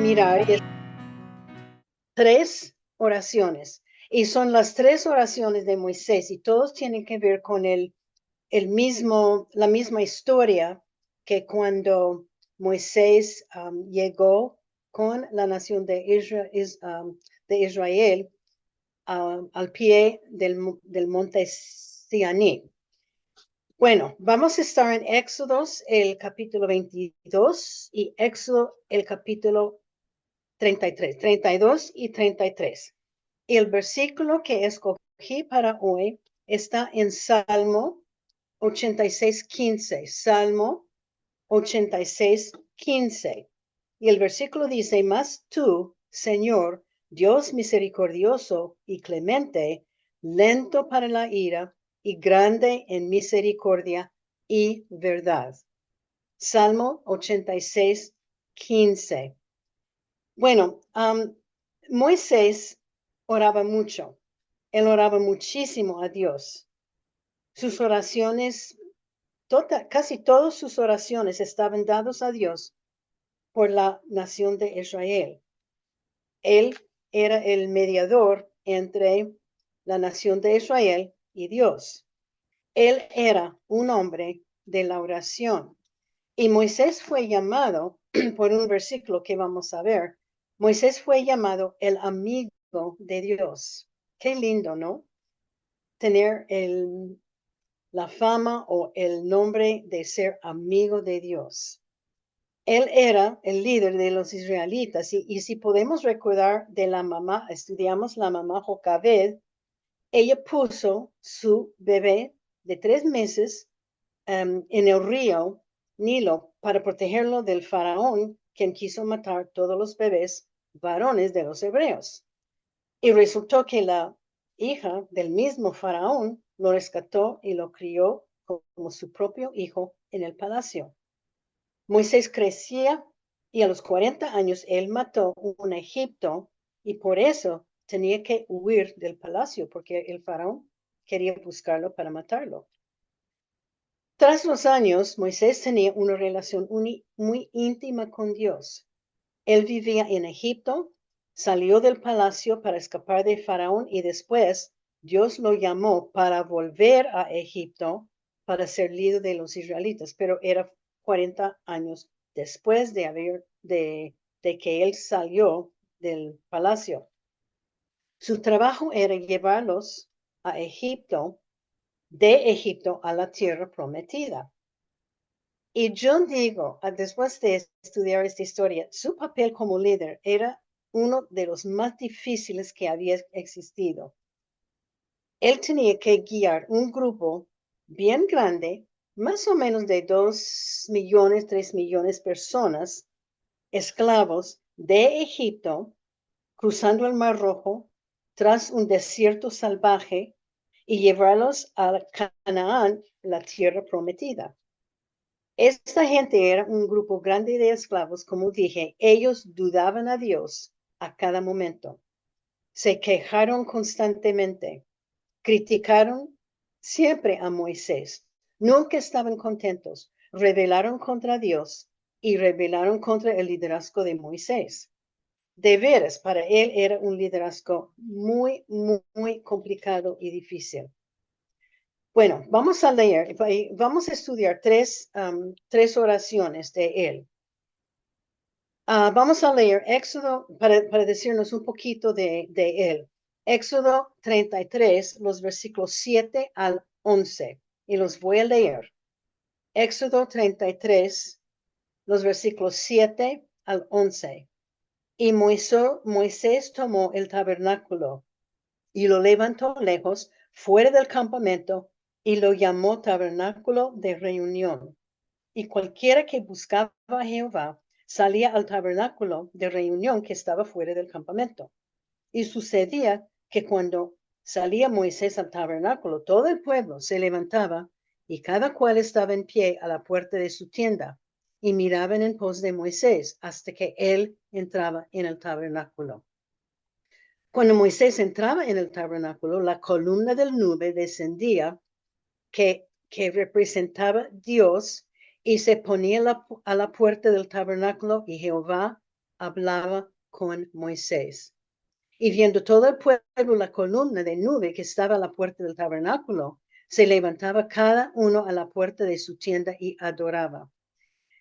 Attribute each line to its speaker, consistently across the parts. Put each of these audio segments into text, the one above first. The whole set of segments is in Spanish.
Speaker 1: mirar tres oraciones. Y son las tres oraciones de Moisés y todos tienen que ver con la misma historia que cuando Moisés llegó con la nación de Israel al pie del monte Sinaí. Bueno, vamos a estar en Éxodos, el capítulo 22 y Éxodo, el capítulo 32 y 33. Y el versículo que escogí para hoy está en Salmo 86:15. Salmo 86:15. Y el versículo dice, mas tú, Señor, Dios misericordioso y clemente, lento para la ira y grande en misericordia y verdad. Salmo 86:15. Bueno, Moisés oraba mucho. Él oraba muchísimo a Dios. Sus oraciones, casi todas sus oraciones estaban dadas a Dios por la nación de Israel. Él era el mediador entre la nación de Israel y Dios. Él era un hombre de la oración. Y Moisés fue llamado, por un versículo que vamos a ver, Moisés fue llamado el amigo de Dios. Qué lindo, ¿no? Tener la fama o el nombre de ser amigo de Dios. Él era el líder de los israelitas y si podemos recordar de la mamá, estudiamos la mamá Jocabed, ella puso su bebé de 3 meses en el río Nilo para protegerlo del faraón, quien quiso matar todos los bebés varones de los hebreos. Y resultó que la hija del mismo faraón lo rescató y lo crió como su propio hijo en el palacio. Moisés crecía y a los 40 años él mató un egipto y por eso tenía que huir del palacio porque el faraón quería buscarlo para matarlo. Tras los años, Moisés tenía una relación muy íntima con Dios. Él vivía en Egipto, salió del palacio para escapar de Faraón y después Dios lo llamó para volver a Egipto para ser líder de los israelitas, pero era 40 años después de que él salió del palacio. Su trabajo era llevarlos a Egipto, de Egipto a la tierra prometida. Y yo digo, después de estudiar esta historia, su papel como líder era uno de los más difíciles que había existido. Él tenía que guiar un grupo bien grande, más o menos de 2 millones, 3 millones de personas, esclavos de Egipto, cruzando el Mar Rojo, tras un desierto salvaje, y llevarlos a Canaán, la tierra prometida. Esta gente era un grupo grande de esclavos, como dije, ellos dudaban a Dios a cada momento. Se quejaron constantemente, criticaron siempre a Moisés, nunca estaban contentos, rebelaron contra Dios y rebelaron contra el liderazgo de Moisés. De veras, para él era un liderazgo muy, muy, muy complicado y difícil. Bueno, vamos a leer, vamos a estudiar tres oraciones de él. Vamos a leer Éxodo para decirnos un poquito de él. Éxodo 33, los versículos 7 al 11. Y los voy a leer. Éxodo 33, los versículos 7 al 11. Y Moisés tomó el tabernáculo y lo levantó lejos, fuera del campamento, y lo llamó tabernáculo de reunión. Y cualquiera que buscaba a Jehová salía al tabernáculo de reunión que estaba fuera del campamento. Y sucedía que cuando salía Moisés al tabernáculo, todo el pueblo se levantaba y cada cual estaba en pie a la puerta de su tienda y miraban en pos de Moisés hasta que él entraba en el tabernáculo. Cuando Moisés entraba en el tabernáculo, la columna del nube descendía que representaba Dios y se ponía a la puerta del tabernáculo y Jehová hablaba con Moisés. Y viendo todo el pueblo la columna de nube que estaba a la puerta del tabernáculo, se levantaba cada uno a la puerta de su tienda y adoraba.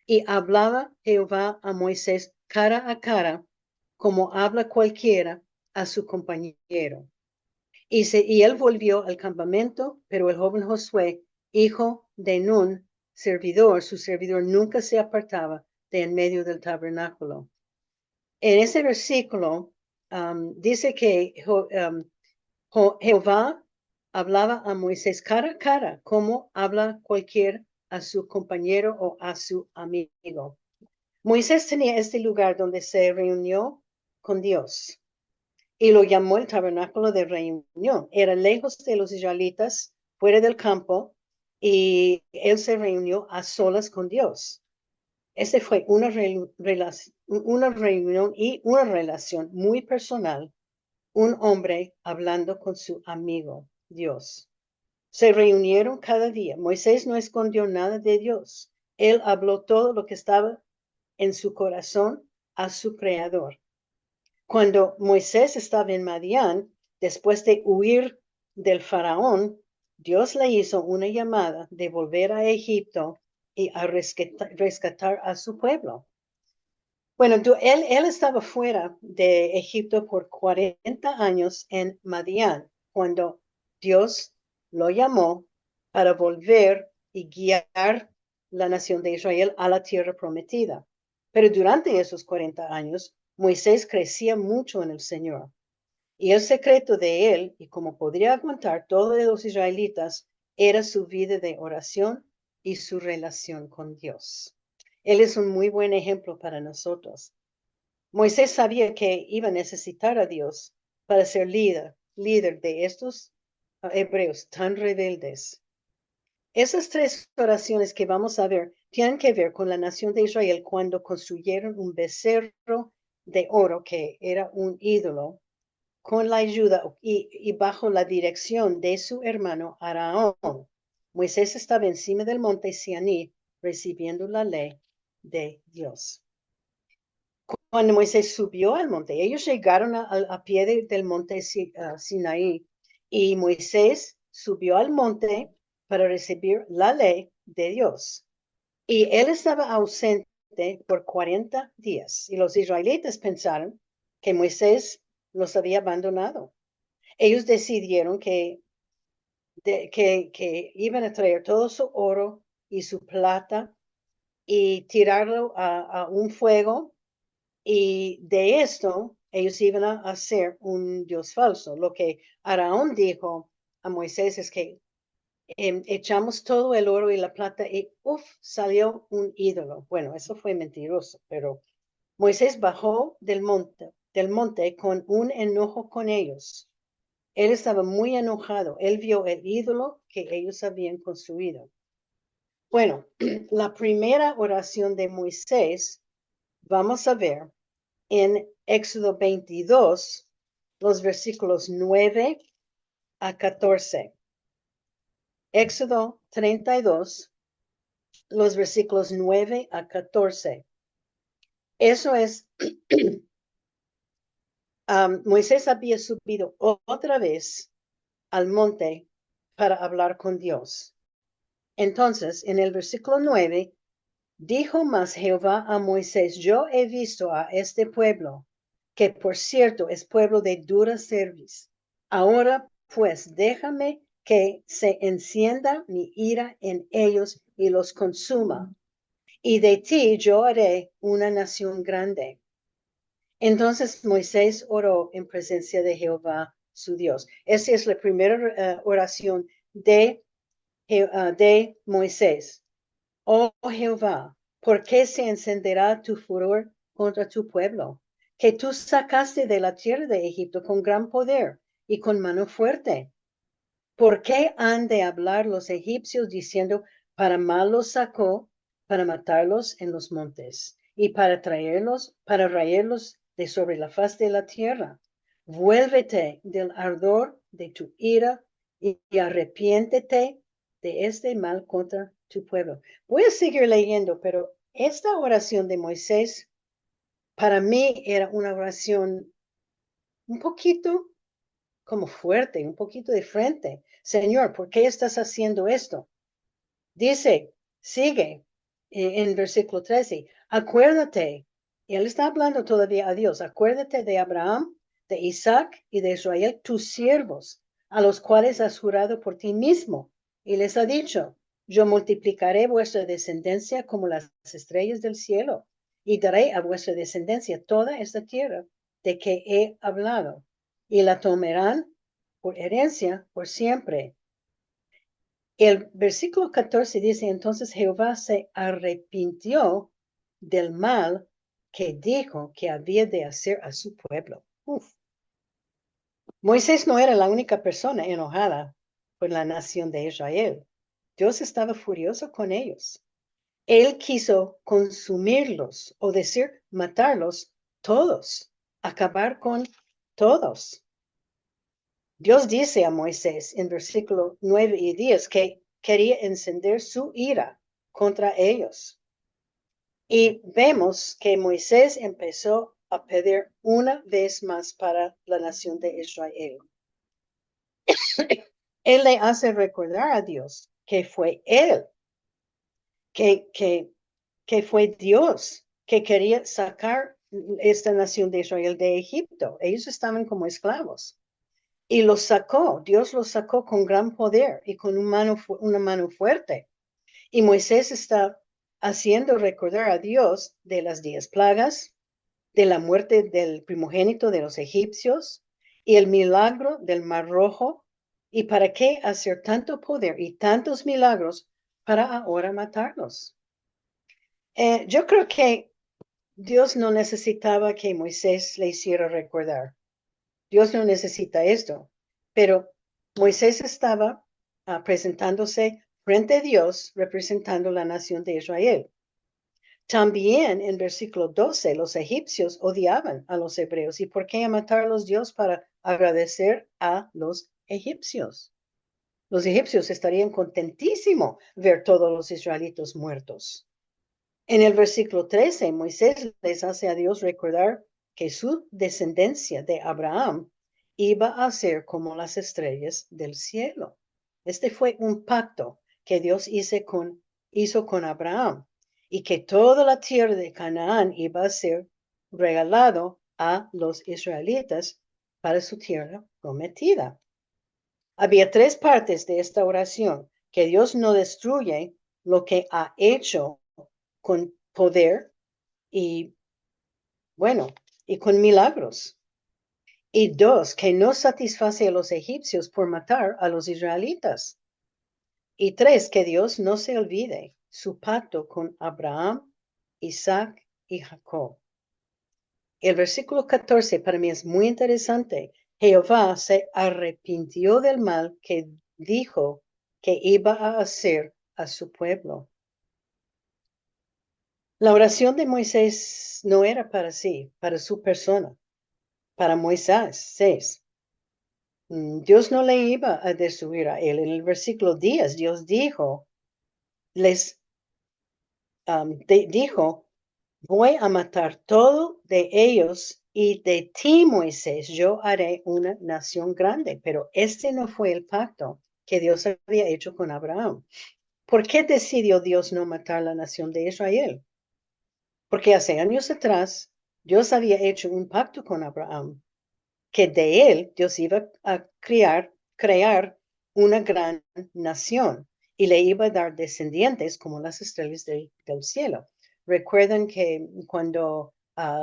Speaker 1: Y hablaba Jehová a Moisés cara a cara, como habla cualquiera a su compañero. Y él volvió al campamento, pero el joven Josué, hijo de Nun, su servidor, nunca se apartaba de en medio del tabernáculo. En ese versículo dice que Jehová hablaba a Moisés cara a cara, como habla cualquier a su compañero o a su amigo. Moisés tenía este lugar donde se reunió con Dios y lo llamó el tabernáculo de reunión. Era lejos de los israelitas, fuera del campo, y él se reunió a solas con Dios. Ese fue una reunión y una relación muy personal, un hombre hablando con su amigo, Dios. Se reunieron cada día. Moisés no escondió nada de Dios. Él habló todo lo que estaba en su corazón a su creador. Cuando Moisés estaba en Madián, después de huir del faraón, Dios le hizo una llamada de volver a Egipto y a rescatar a su pueblo. Bueno, él estaba fuera de Egipto por 40 años en Madián, cuando Dios lo llamó para volver y guiar la nación de Israel a la tierra prometida. Pero durante esos 40 años, Moisés crecía mucho en el Señor. Y el secreto de él, y como podría aguantar todos los israelitas, era su vida de oración y su relación con Dios. Él es un muy buen ejemplo para nosotros. Moisés sabía que iba a necesitar a Dios para ser líder de estos hebreos tan rebeldes. Esas tres oraciones que vamos a ver tienen que ver con la nación de Israel cuando construyeron un becerro de oro que era un ídolo con la ayuda y bajo la dirección de su hermano Aarón. Moisés estaba encima del monte Sinaí recibiendo la ley de Dios. Cuando Moisés subió al monte, ellos llegaron a pie del monte Sinaí y Moisés subió al monte para recibir la ley de Dios. Y él estaba ausente por 40 días y los israelitas pensaron que Moisés los había abandonado. Ellos decidieron que iban a traer todo su oro y su plata y tirarlo a un fuego, y de esto ellos iban a hacer un Dios falso. Lo que Aarón dijo a Moisés es que echamos todo el oro y la plata y salió un ídolo. Bueno, eso fue mentiroso, pero Moisés bajó del monte con un enojo con ellos. Él estaba muy enojado. Él vio el ídolo que ellos habían construido. Bueno, la primera oración de Moisés, vamos a ver en Éxodo 22, los versículos 9 a 14. Éxodo 32, los versículos 9 a 14. Eso es, Moisés había subido otra vez al monte para hablar con Dios. Entonces, en el versículo 9, dijo más Jehová a Moisés: yo he visto a este pueblo, que por cierto es pueblo de dura cerviz. Ahora pues déjame que se encienda mi ira en ellos y los consuma, y de ti yo haré una nación grande. Entonces Moisés oró en presencia de Jehová su Dios. Esa es la primera oración de Moisés. Oh Jehová, ¿por qué se encenderá tu furor contra tu pueblo, que tú sacaste de la tierra de Egipto con gran poder y con mano fuerte? ¿Por qué han de hablar los egipcios diciendo: para mal los sacó, para matarlos en los montes y para raerlos de sobre la faz de la tierra? Vuélvete del ardor de tu ira y arrepiéntete de este mal contra tu pueblo. Voy a seguir leyendo, pero esta oración de Moisés para mí era una oración un poquito como fuerte, un poquito de frente. Señor, ¿por qué estás haciendo esto? Dice, sigue en versículo 13, acuérdate, y él está hablando todavía a Dios, acuérdate de Abraham, de Isaac y de Israel, tus siervos, a los cuales has jurado por ti mismo, y les ha dicho, yo multiplicaré vuestra descendencia como las estrellas del cielo, y daré a vuestra descendencia toda esta tierra de que he hablado, y la tomarán por herencia por siempre. El versículo 14 dice, entonces Jehová se arrepintió del mal que dijo que había de hacer a su pueblo. Uf. Moisés no era la única persona enojada por la nación de Israel. Dios estaba furioso con ellos. Él quiso consumirlos, o decir, matarlos todos, acabar con todos. Dios dice a Moisés en versículo 9 y 10 que quería encender su ira contra ellos. Y vemos que Moisés empezó a pedir una vez más para la nación de Israel. Él le hace recordar a Dios que fue él, que fue Dios que quería sacar esta nación de Israel de Egipto. Ellos estaban como esclavos. Y los sacó, Dios los sacó con gran poder y con una mano fuerte. Y Moisés está haciendo recordar a Dios de las 10 plagas, de la muerte del primogénito de los egipcios y el milagro del Mar Rojo. ¿Y para qué hacer tanto poder y tantos milagros para ahora matarlos? Yo creo que Dios no necesitaba que Moisés le hiciera recordar. Dios no necesita esto, pero Moisés estaba presentándose frente a Dios representando la nación de Israel. También en versículo 12, los egipcios odiaban a los hebreos. ¿Y por qué matarlos Dios para agradecer a los egipcios? Los egipcios estarían contentísimos ver todos los israelitos muertos. En el versículo 13, Moisés les hace a Dios recordar que su descendencia de Abraham iba a ser como las estrellas del cielo. Este fue un pacto que Dios hizo con Abraham y que toda la tierra de Canaán iba a ser regalado a los israelitas para su tierra prometida. Había 3 partes de esta oración, que Dios no destruye lo que ha hecho con poder y, bueno, y con milagros. Y 2, que no satisface a los egipcios por matar a los israelitas. Y 3, que Dios no se olvide su pacto con Abraham, Isaac y Jacob. El versículo 14 para mí es muy interesante. Jehová se arrepintió del mal que dijo que iba a hacer a su pueblo. La oración de Moisés no era para sí, para su persona, para Moisés. Dios no le iba a destruir a él. En el versículo 10, Dios dijo, dijo, voy a matar todo de ellos y de ti, Moisés, yo haré una nación grande. Pero este no fue el pacto que Dios había hecho con Abraham. ¿Por qué decidió Dios no matar la nación de Israel? Porque hace años atrás Dios había hecho un pacto con Abraham, que de él Dios iba a crear una gran nación y le iba a dar descendientes como las estrellas del cielo. Recuerdan que cuando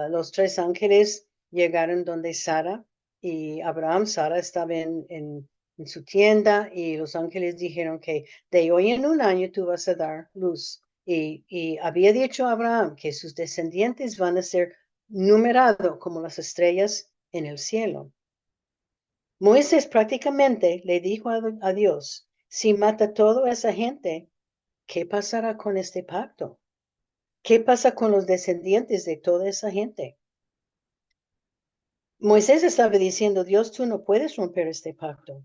Speaker 1: los 3 ángeles llegaron donde Sara y Abraham, Sara estaba en su tienda y los ángeles dijeron que de hoy en un año tú vas a dar luz. Y había dicho a Abraham que sus descendientes van a ser numerados como las estrellas en el cielo. Moisés prácticamente le dijo a Dios, si mata toda esa gente, ¿qué pasará con este pacto? ¿Qué pasa con los descendientes de toda esa gente? Moisés estaba diciendo, Dios, tú no puedes romper este pacto.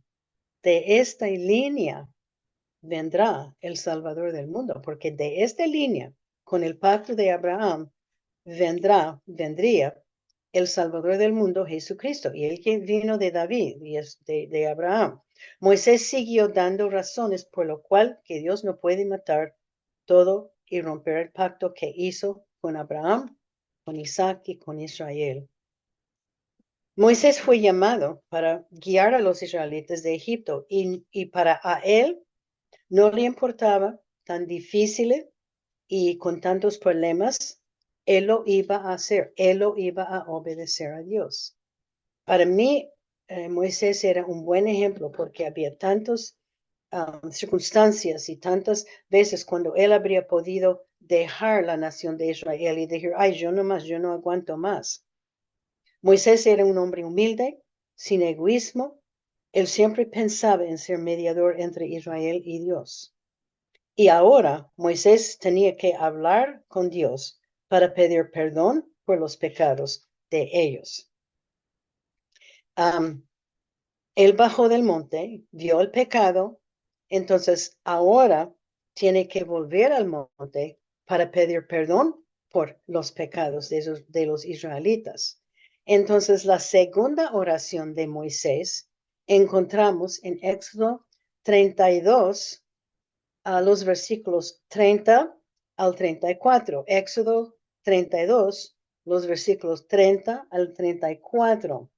Speaker 1: De esta línea vendrá el Salvador del mundo, porque de esta línea, con el pacto de Abraham, vendría el Salvador del mundo, Jesucristo, y el que vino de David y es de Abraham. Moisés siguió dando razones por lo cual que Dios no puede matar todo y romper el pacto que hizo con Abraham, con Isaac y con Israel. Moisés fue llamado para guiar a los israelitas de Egipto y para a él no le importaba tan difícil y con tantos problemas, él lo iba a hacer, él lo iba a obedecer a Dios. Para mí, Moisés era un buen ejemplo porque había tantas circunstancias y tantas veces cuando él habría podido dejar la nación de Israel y decir, ay, yo no aguanto más. Moisés era un hombre humilde, sin egoísmo. Él siempre pensaba en ser mediador entre Israel y Dios. Y ahora Moisés tenía que hablar con Dios para pedir perdón por los pecados de ellos. Él bajó del monte, vio el pecado, entonces ahora tiene que volver al monte para pedir perdón por los pecados de los israelitas. Entonces la segunda oración de Moisés encontramos en Éxodo 32, a los versículos 30 al 34. Éxodo 32, los versículos 30 al 34.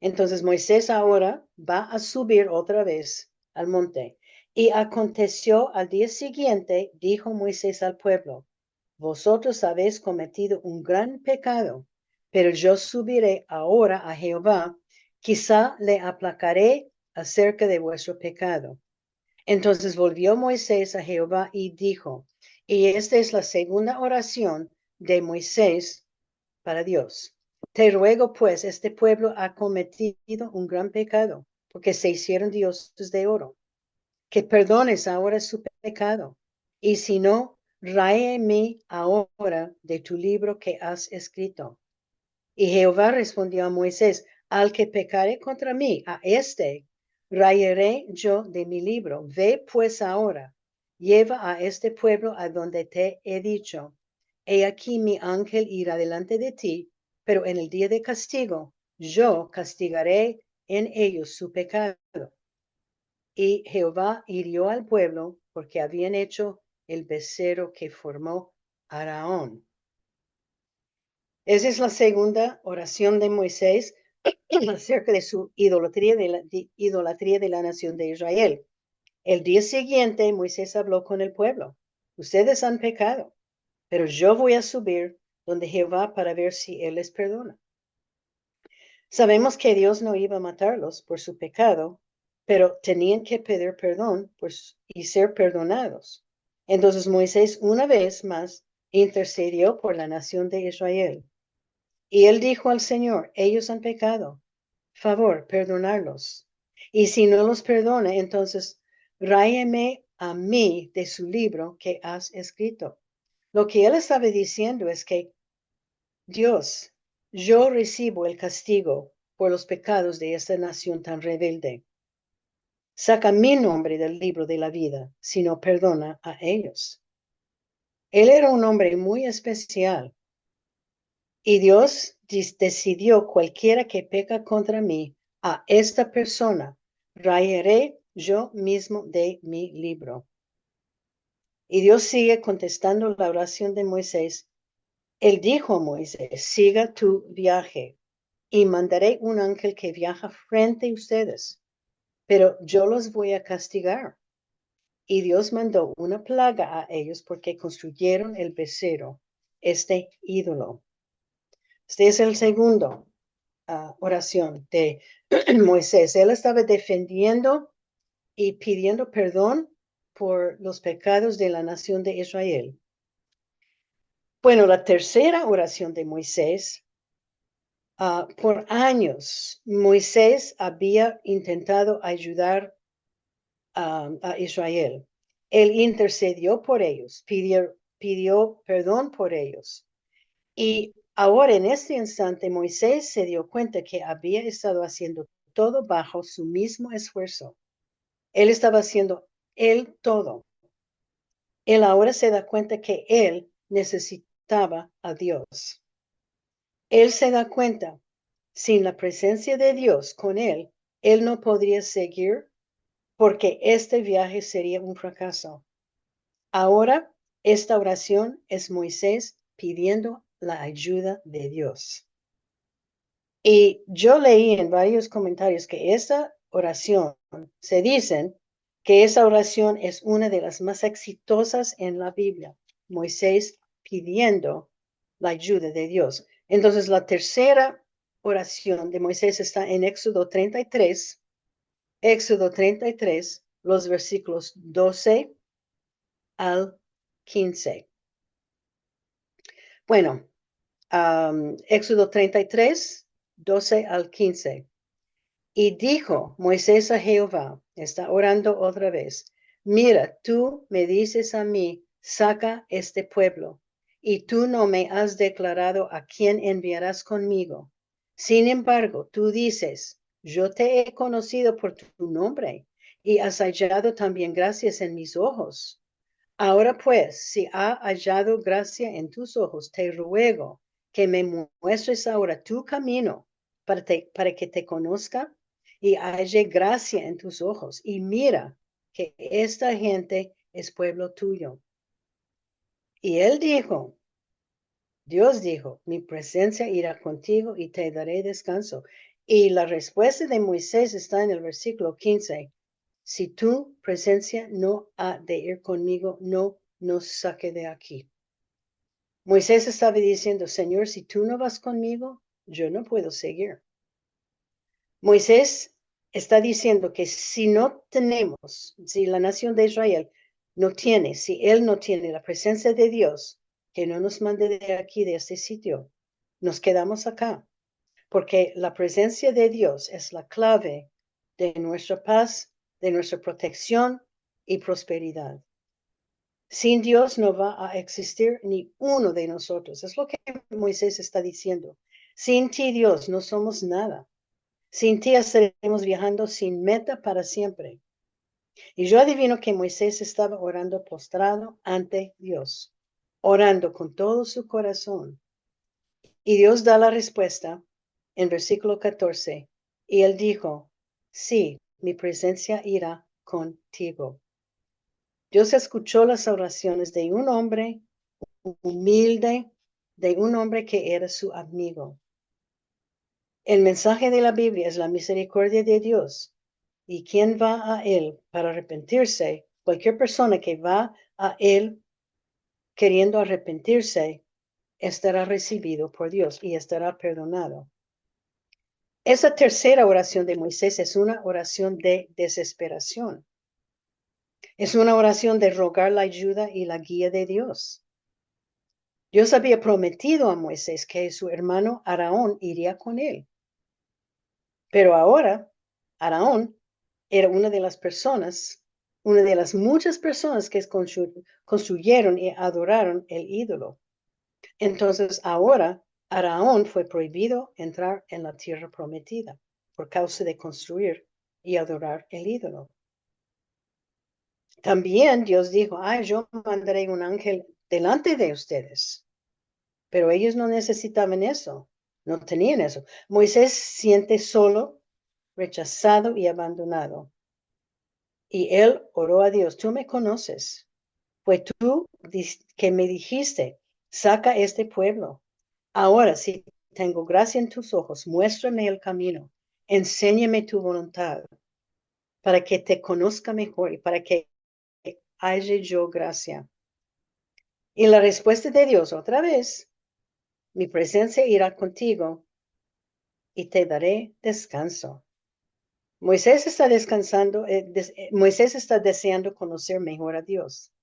Speaker 1: Entonces Moisés ahora va a subir otra vez al monte. Y aconteció al día siguiente, dijo Moisés al pueblo, vosotros habéis cometido un gran pecado, pero yo subiré ahora a Jehová, quizá le aplacaré acerca de vuestro pecado. Entonces volvió Moisés a Jehová y dijo, y esta es la segunda oración de Moisés para Dios. Te ruego pues, este pueblo ha cometido un gran pecado, porque se hicieron dioses de oro, que perdones ahora su pecado. Y si no, ráeme ahora de tu libro que has escrito. Y Jehová respondió a Moisés, al que pecare contra mí, a este rayaré yo de mi libro. Ve pues ahora, lleva a este pueblo a donde te he dicho. He aquí mi ángel irá delante de ti, pero en el día de castigo yo castigaré en ellos su pecado. Y Jehová hirió al pueblo porque habían hecho el becerro que formó Aarón. Esa es la segunda oración de Moisés acerca de su idolatría de la nación de Israel. El día siguiente, Moisés habló con el pueblo. Ustedes han pecado, pero yo voy a subir donde Jehová para ver si él les perdona. Sabemos que Dios no iba a matarlos por su pecado, pero tenían que pedir perdón y ser perdonados. Entonces Moisés una vez más intercedió por la nación de Israel. Y él dijo al Señor, ellos han pecado, favor, perdonarlos. Y si no los perdona, entonces ráyeme a mí de su libro que has escrito. Lo que él estaba diciendo es que Dios, yo recibo el castigo por los pecados de esta nación tan rebelde. Saca mi nombre del libro de la vida si no perdona a ellos. Él era un hombre muy especial. Y Dios decidió, cualquiera que peca contra mí, a esta persona rayaré yo mismo de mi libro. Y Dios sigue contestando la oración de Moisés. Él dijo a Moisés, siga tu viaje y mandaré un ángel que viaja frente a ustedes, pero yo los voy a castigar. Y Dios mandó una plaga a ellos porque construyeron el becerro, este ídolo. Este es el segundo oración de Moisés. Él estaba defendiendo y pidiendo perdón por los pecados de la nación de Israel. Bueno, la tercera oración de Moisés, por años, Moisés había intentado ayudar a Israel. Él intercedió por ellos, pidió perdón por ellos. Y ahora en este instante Moisés se dio cuenta que había estado haciendo todo bajo su mismo esfuerzo. Él estaba haciendo él todo. Él ahora se da cuenta que él necesitaba necesitaba a Dios. Él se da cuenta, sin la presencia de Dios con él no podría seguir porque este viaje sería un fracaso. Ahora, esta oración es Moisés pidiendo la ayuda de Dios. Y yo leí en varios comentarios que esa oración, se dicen que esa oración es una de las más exitosas en la Biblia. Moisés pidiendo la ayuda de Dios. Entonces, la tercera oración de Moisés está en Éxodo 33, los versículos 12 al 15. Bueno, Éxodo 33, 12 al 15. Y dijo Moisés a Jehová, está orando otra vez, mira, tú me dices a mí, saca este pueblo, y tú no me has declarado a quién enviarás conmigo. Sin embargo, tú dices, yo te he conocido por tu nombre, y has hallado también gracias en mis ojos. Ahora pues, si ha hallado gracia en tus ojos, te ruego que me muestres ahora tu camino para que te conozca y halle gracia en tus ojos. Y mira que esta gente es pueblo tuyo. Y él dijo, Dios dijo, mi presencia irá contigo y te daré descanso. Y la respuesta de Moisés está en el versículo 15. Si tu presencia no ha de ir conmigo, no nos saque de aquí. Moisés estaba diciendo, Señor, si tú no vas conmigo, yo no puedo seguir. Moisés está diciendo que si no tenemos, si la nación de Israel no tiene, si él no tiene la presencia de Dios, que no nos mande de aquí, de este sitio, nos quedamos acá, porque la presencia de Dios es la clave de nuestra paz, de nuestra protección y prosperidad. Sin Dios no va a existir ni uno de nosotros. Es lo que Moisés está diciendo. Sin ti, Dios, no somos nada. Sin ti estaremos viajando sin meta para siempre. Y yo adivino que Moisés estaba orando postrado ante Dios, orando con todo su corazón. Y Dios da la respuesta en versículo 14. Y él dijo, sí, mi presencia irá contigo. Dios escuchó las oraciones de un hombre humilde, de un hombre que era su amigo. El mensaje de la Biblia es la misericordia de Dios. ¿Y quién va a Él para arrepentirse? Cualquier persona que va a Él queriendo arrepentirse estará recibido por Dios y estará perdonado. Esa tercera oración de Moisés es una oración de desesperación. Es una oración de rogar la ayuda y la guía de Dios. Dios había prometido a Moisés que su hermano Aarón iría con él. Pero ahora, Aarón era una de las personas, una de las muchas personas que construyeron y adoraron el ídolo. Entonces ahora Aarón fue prohibido entrar en la tierra prometida por causa de construir y adorar el ídolo. También Dios dijo, yo mandaré un ángel delante de ustedes. Pero ellos no necesitaban eso, no tenían eso. Moisés siente solo, rechazado y abandonado. Y él oró a Dios, tú me conoces. Fue tú que me dijiste, saca este pueblo. Ahora, si tengo gracia en tus ojos, muéstrame el camino. Enséñame tu voluntad para que te conozca mejor y para que haya yo gracia. Y la respuesta de Dios otra vez, mi presencia irá contigo y te daré descanso. Moisés está descansando, Moisés está deseando conocer mejor a Dios.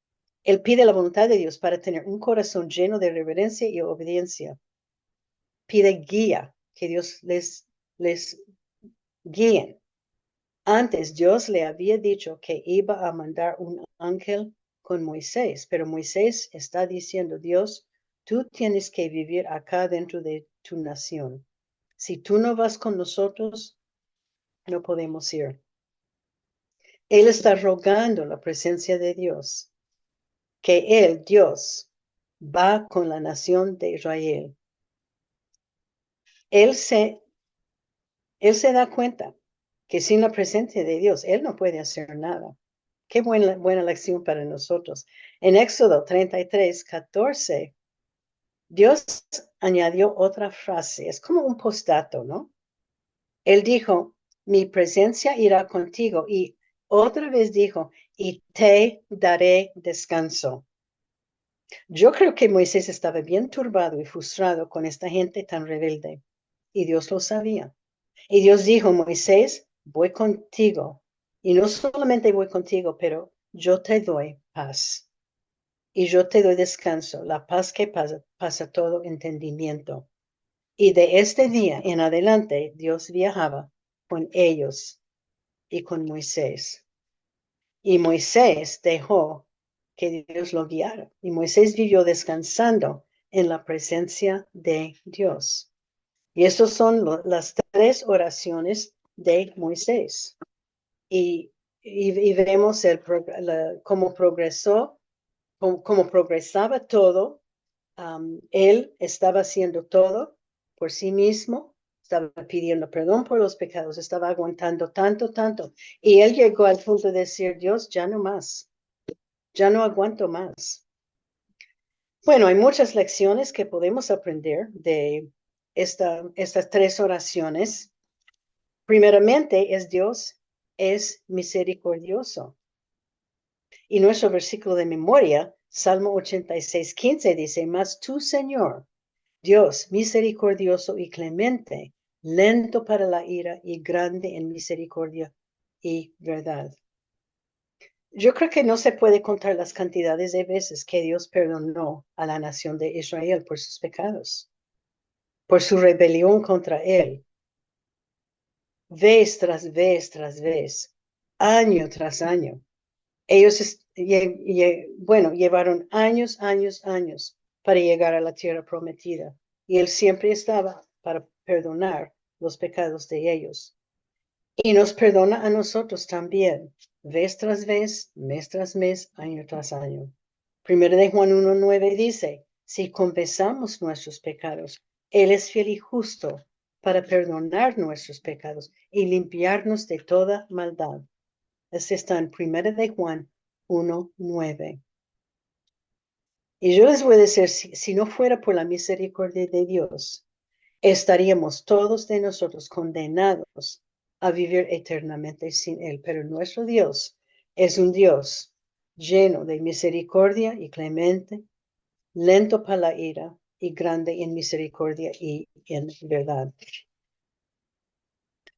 Speaker 1: Él pide la voluntad de Dios para tener un corazón lleno de reverencia y obediencia. Pide guía, que Dios les guíe. Antes Dios le había dicho que iba a mandar un ángel con Moisés, pero Moisés está diciendo, Dios, tú tienes que vivir acá dentro de tu nación. Si tú no vas con nosotros, no podemos ir. Él está rogando la presencia de Dios, que Él, Dios, va con la nación de Israel. Él se, él se da cuenta que sin la presencia de Dios, él no puede hacer nada. Qué buena lección para nosotros. En Éxodo 33:14, Dios añadió otra frase. Es como un postdato, ¿no? Él dijo, mi presencia irá contigo. Y otra vez dijo, y te daré descanso. Yo creo que Moisés estaba bien turbado y frustrado con esta gente tan rebelde. Y Dios lo sabía. Y Dios dijo, Moisés, voy contigo. Y no solamente voy contigo, pero yo te doy paz. Y yo te doy descanso, la paz que pasa todo entendimiento. Y de este día en adelante, Dios viajaba con ellos y con Moisés. Y Moisés dejó que Dios lo guiara. Y Moisés vivió descansando en la presencia de Dios. Y estas son las tres oraciones de Moisés. Y vemos cómo progresó, cómo progresaba todo. Él estaba haciendo todo por sí mismo, estaba pidiendo perdón por los pecados, estaba aguantando tanto, tanto. Y él llegó al punto de decir, Dios, ya no más, ya no aguanto más. Bueno, hay muchas lecciones que podemos aprender de estas tres oraciones. Primeramente, Dios es misericordioso. Y nuestro versículo de memoria, Salmo 86:15, dice, mas tú, Señor, Dios misericordioso y clemente, lento para la ira y grande en misericordia y verdad. Yo creo que no se puede contar las cantidades de veces que Dios perdonó a la nación de Israel por sus pecados, por su rebelión contra Él, vez tras vez tras vez, año tras año. Ellos, bueno, llevaron años, años, años para llegar a la tierra prometida. Y Él siempre estaba para perdonar los pecados de ellos. Y nos perdona a nosotros también, vez tras vez, mes tras mes, año tras año. Primero de Juan 1:9 dice, si confesamos nuestros pecados, Él es fiel y justo para perdonar nuestros pecados y limpiarnos de toda maldad. Este está en 1 de Juan 1:9. Y yo les voy a decir, si no fuera por la misericordia de Dios, estaríamos todos de nosotros condenados a vivir eternamente sin Él. Pero nuestro Dios es un Dios lleno de misericordia y clemente, lento para la ira y grande en misericordia y en verdad.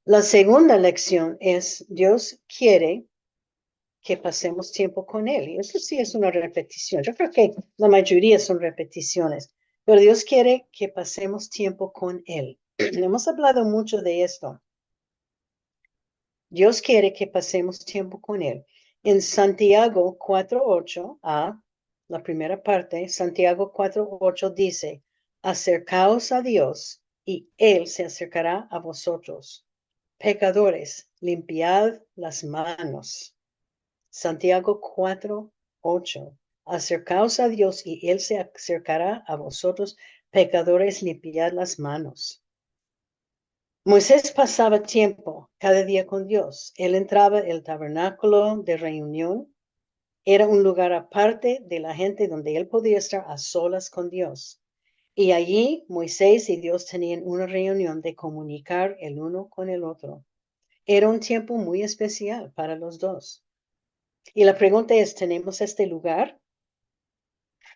Speaker 1: La segunda lección es, Dios quiere que pasemos tiempo con Él. Y eso sí es una repetición. Yo creo que la mayoría son repeticiones, pero Dios quiere que pasemos tiempo con Él. Hemos hablado mucho de esto. Dios quiere que pasemos tiempo con Él. En Santiago 4:8, la primera parte, Santiago 4:8 dice, acercaos a Dios y Él se acercará a vosotros. Pecadores, limpiad las manos. Santiago 4:8. Acercaos a Dios y Él se acercará a vosotros, pecadores, limpiad las manos. Moisés pasaba tiempo cada día con Dios. Él entraba el tabernáculo de reunión. Era un lugar aparte de la gente donde él podía estar a solas con Dios. Y allí Moisés y Dios tenían una reunión de comunicar el uno con el otro. Era un tiempo muy especial para los dos. Y la pregunta es, ¿tenemos este lugar?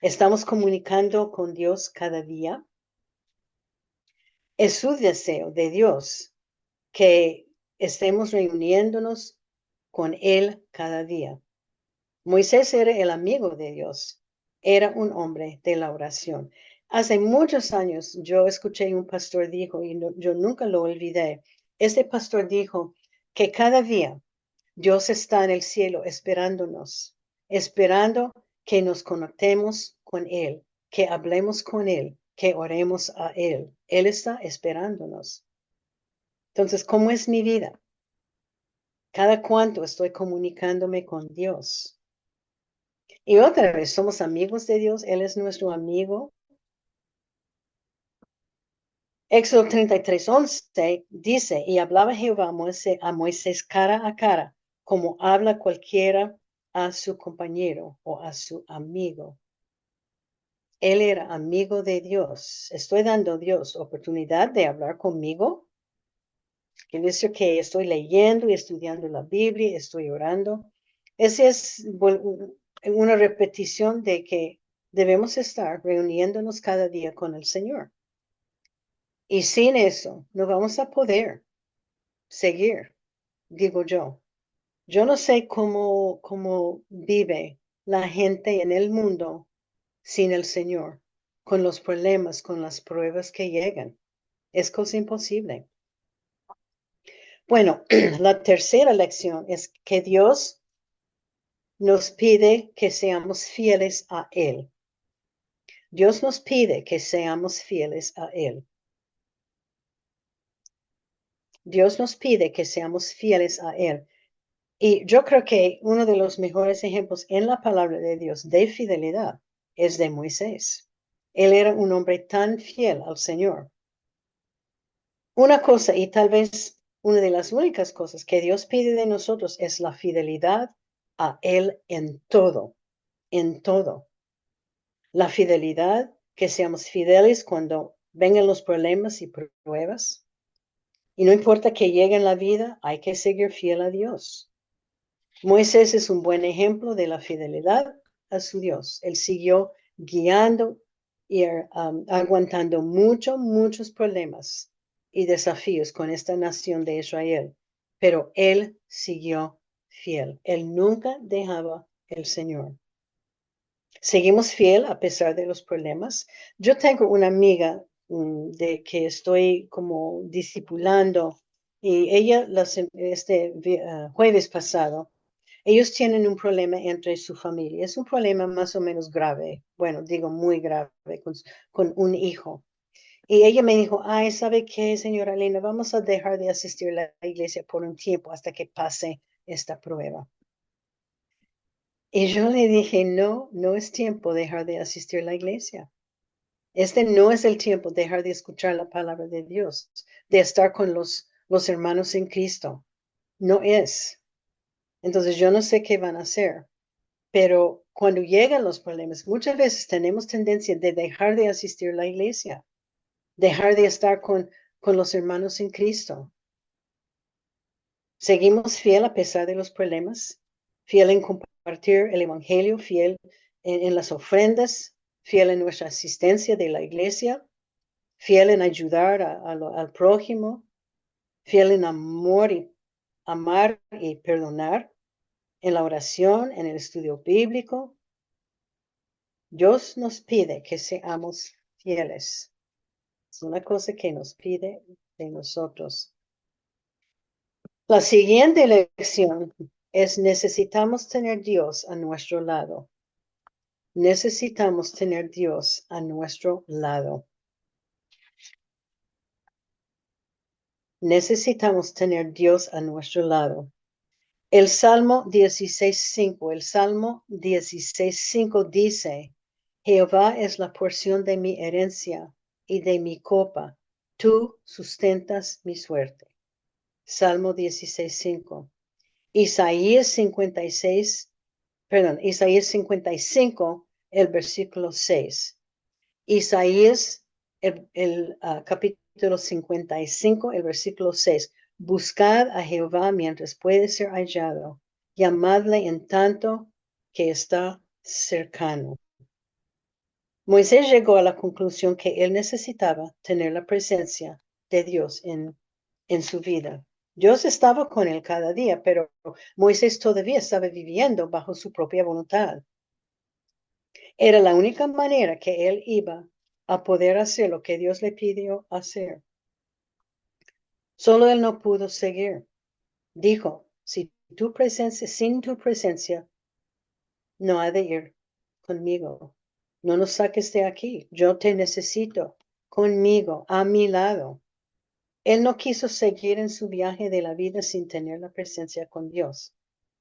Speaker 1: ¿Estamos comunicando con Dios cada día? Es su deseo de Dios que estemos reuniéndonos con Él cada día. Moisés era el amigo de Dios, era un hombre de la oración. Hace muchos años yo escuché un pastor dijo, y yo nunca lo olvidé, este pastor dijo que cada día Dios está en el cielo esperándonos, esperando que nos conectemos con Él, que hablemos con Él, que oremos a Él. Él está esperándonos. Entonces, ¿cómo es mi vida? Cada cuánto estoy comunicándome con Dios. Y otra vez, somos amigos de Dios, Él es nuestro amigo. Éxodo 33:11 dice, y hablaba Jehová a Moisés cara a cara, como habla cualquiera a su compañero o a su amigo. Él era amigo de Dios. Estoy dando a Dios oportunidad de hablar conmigo. Quiere decir que estoy leyendo y estudiando la Biblia, estoy orando. Esa es una repetición de que debemos estar reuniéndonos cada día con el Señor. Y sin eso, no vamos a poder seguir, digo yo. Yo no sé cómo vive la gente en el mundo sin el Señor, con los problemas, con las pruebas que llegan. Es cosa imposible. Bueno, la tercera lección es que Dios nos pide que seamos fieles a Él. Dios nos pide que seamos fieles a Él. Dios nos pide que seamos fieles a Él. Y yo creo que uno de los mejores ejemplos en la palabra de Dios de fidelidad es de Moisés. Él era un hombre tan fiel al Señor. Una cosa, y tal vez una de las únicas cosas que Dios pide de nosotros es la fidelidad a Él en todo, en todo. La fidelidad, que seamos fieles cuando vengan los problemas y pruebas. Y no importa que llegue en la vida, hay que seguir fiel a Dios. Moisés es un buen ejemplo de la fidelidad a su Dios. Él siguió guiando y aguantando muchos problemas y desafíos con esta nación de Israel. Pero él siguió fiel. Él nunca dejaba el Señor. Seguimos fiel a pesar de los problemas. Yo tengo una amiga de que estoy como discipulando y ella jueves pasado ellos tienen un problema entre su familia. Es un problema más o menos grave. Bueno, digo muy grave con un hijo. Y ella me dijo, ay, ¿sabe qué, señora Elena? Vamos a dejar de asistir a la iglesia por un tiempo hasta que pase esta prueba. Y yo le dije, no, no es tiempo dejar de asistir a la iglesia. Este no es el tiempo de dejar de escuchar la palabra de Dios, de estar con los hermanos en Cristo. No es. Entonces yo no sé qué van a hacer. Pero cuando llegan los problemas, muchas veces tenemos tendencia de dejar de asistir a la iglesia, dejar de estar con los hermanos en Cristo. Seguimos fiel a pesar de los problemas, fiel en compartir el evangelio, fiel en las ofrendas, fiel en nuestra asistencia de la iglesia, fiel en ayudar al prójimo, fiel en amar y perdonar, en la oración, en el estudio bíblico. Dios nos pide que seamos fieles. Es una cosa que nos pide de nosotros. La siguiente lección es necesitamos tener Dios a nuestro lado. Necesitamos tener Dios a nuestro lado. Necesitamos tener Dios a nuestro lado. El Salmo 16:5 dice, Jehová es la porción de mi herencia y de mi copa. Tú sustentas mi suerte. Salmo 16:5. Isaías 55, el versículo 6. Isaías, capítulo 55, el versículo 6. Buscad a Jehová mientras puede ser hallado, llamadle en tanto que está cercano. Moisés llegó a la conclusión que él necesitaba tener la presencia de Dios en su vida. Dios estaba con él cada día, pero Moisés todavía estaba viviendo bajo su propia voluntad. Era la única manera que él iba a poder hacer lo que Dios le pidió hacer. Solo él no pudo seguir. Dijo, sin tu presencia, no ha de ir conmigo. No nos saques de aquí. Yo te necesito conmigo, a mi lado. Él no quiso seguir en su viaje de la vida sin tener la presencia con Dios,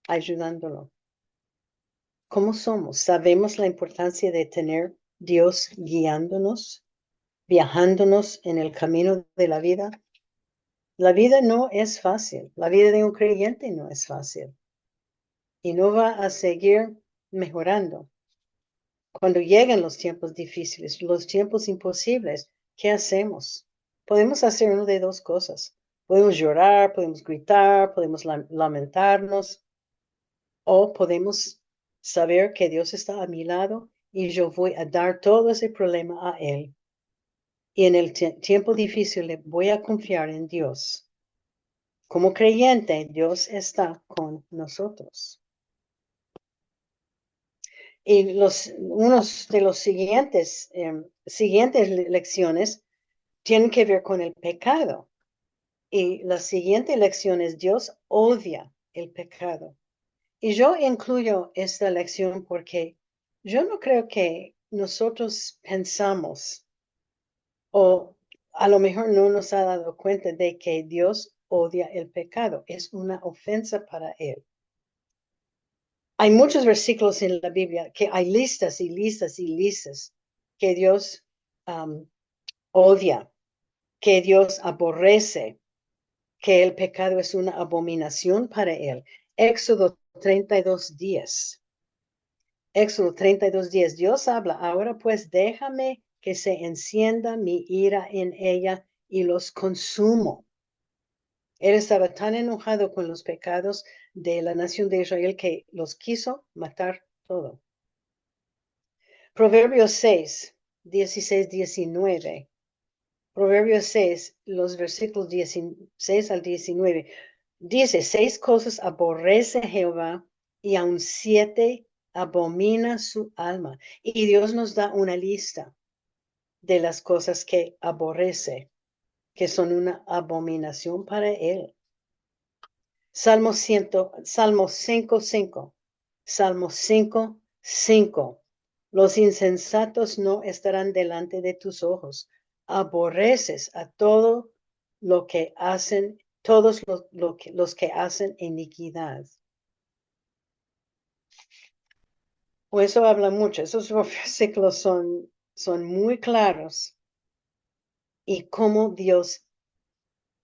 Speaker 1: ayudándolo. ¿Cómo somos? ¿Sabemos la importancia de tener Dios guiándonos, viajándonos en el camino de la vida? La vida no es fácil. La vida de un creyente no es fácil. Y no va a seguir mejorando. Cuando lleguen los tiempos difíciles, los tiempos imposibles, ¿qué hacemos? Podemos hacer una de dos cosas. Podemos llorar, podemos gritar, podemos lamentarnos, o podemos saber que Dios está a mi lado y yo voy a dar todo ese problema a Él. Y en el tiempo difícil le voy a confiar en Dios. Como creyente, Dios está con nosotros. Y unos de los siguientes lecciones tienen que ver con el pecado. Y la siguiente lección es Dios odia el pecado. Y yo incluyo esta lección porque yo no creo que nosotros pensamos o a lo mejor no nos ha dado cuenta de que Dios odia el pecado. Es una ofensa para Él. Hay muchos versículos en la Biblia que hay listas y listas y listas que Dios odia, que Dios aborrece, que el pecado es una abominación para Él. Éxodo 32:10. Éxodo 32:10. Dios habla, ahora pues déjame que se encienda mi ira en ella y los consumo. Él estaba tan enojado con los pecados de la nación de Israel que los quiso matar todo. Proverbios 6:16-19. Proverbios 6, los versículos 16 al 19. Dice, 6 cosas aborrece Jehová y aun 7 abomina su alma. Y Dios nos da una lista de las cosas que aborrece, que son una abominación para Él. Salmo 5:5. Salmo 5:5. Los insensatos no estarán delante de tus ojos. Aborreces a todo lo que hacen, todos los que hacen iniquidad. O eso habla mucho. Esos versículos son muy claros y cómo Dios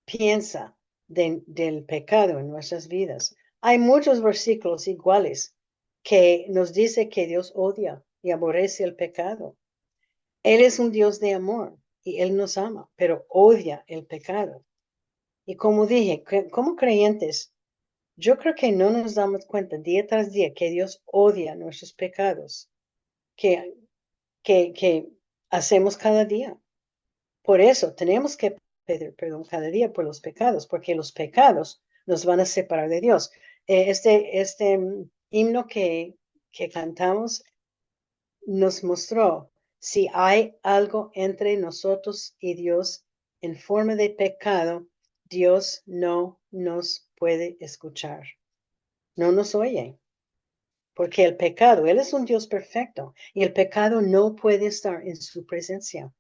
Speaker 1: piensa del pecado en nuestras vidas. Hay muchos versículos iguales que nos dice que Dios odia y aborrece el pecado. Él es un Dios de amor y Él nos ama, pero odia el pecado. Y como dije, como creyentes, yo creo que no nos damos cuenta día tras día que Dios odia nuestros pecados, que, que hacemos cada día. Por eso tenemos que pedir perdón cada día por los pecados, porque los pecados nos van a separar de Dios. Este himno que cantamos nos mostró si hay algo entre nosotros y Dios en forma de pecado, Dios no nos puede escuchar, no nos oye, porque el pecado, Él es un Dios perfecto y el pecado no puede estar en su presencia.